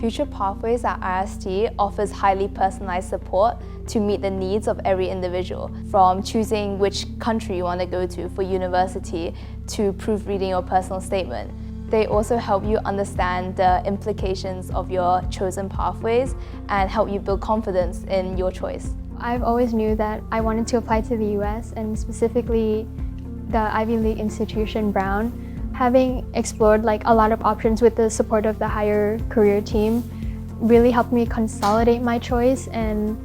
Future Pathways at IST offers highly personalized support to meet the needs of every individual, from choosing which country you want to go to for university to proofreading your personal statement. They also help you understand the implications of your chosen pathways and help you build confidence in your choice. I've always knew that I wanted to apply to the US and specifically the Ivy League institution Brown. Having explored a lot of options with the support of the higher career team really helped me consolidate my choice and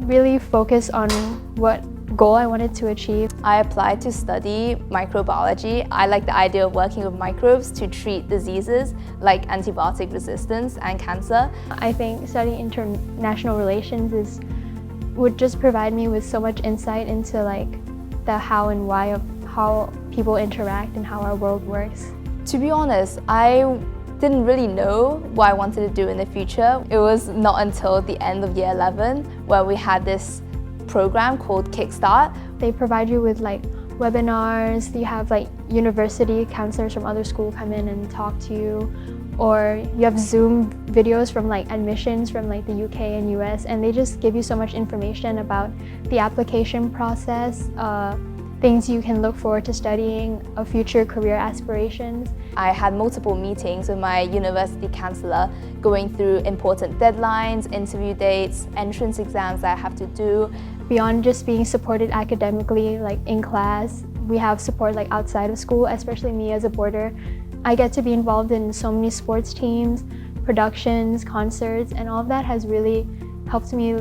really focus on what goal I wanted to achieve. I applied to study microbiology. I like the idea of working with microbes to treat diseases like antibiotic resistance and cancer. I think studying international relations would just provide me with so much insight into the how and why of how people interact and how our world works. To be honest, I didn't really know what I wanted to do in the future. It was not until the end of year 11 where we had this program called Kickstart. They provide you with webinars, you have university counselors from other schools come in and talk to you, or you have Zoom videos from admissions from the UK and US, and they just give you so much information about the application process, things you can look forward to studying, future career aspirations. I had multiple meetings with my university counselor going through important deadlines, interview dates, entrance exams that I have to do. Beyond just being supported academically, in class, we have support outside of school, especially me as a boarder. I get to be involved in so many sports teams, productions, concerts, and all of that has really helped me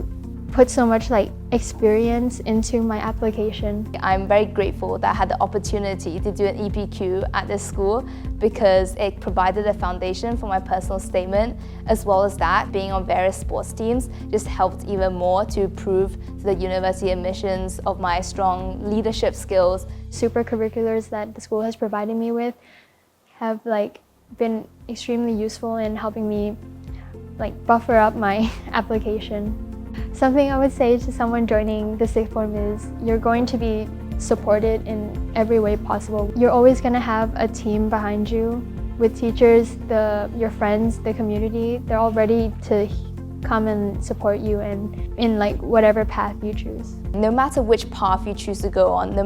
put so much experience into my application. I'm very grateful that I had the opportunity to do an EPQ at this school because it provided a foundation for my personal statement, as well as that being on various sports teams just helped even more to prove to the university admissions of my strong leadership skills. Super curriculars that the school has provided me with have been extremely useful in helping me buffer up my application. Something I would say to someone joining the sixth form is you're going to be supported in every way possible. You're always going to have a team behind you with teachers, your friends, the community. They're all ready to come and support you in whatever path you choose. No matter which path you choose to go on, no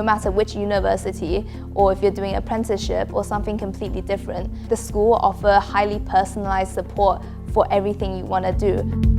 matter which university, or if you're doing apprenticeship or something completely different, the school will offer highly personalized support for everything you want to do.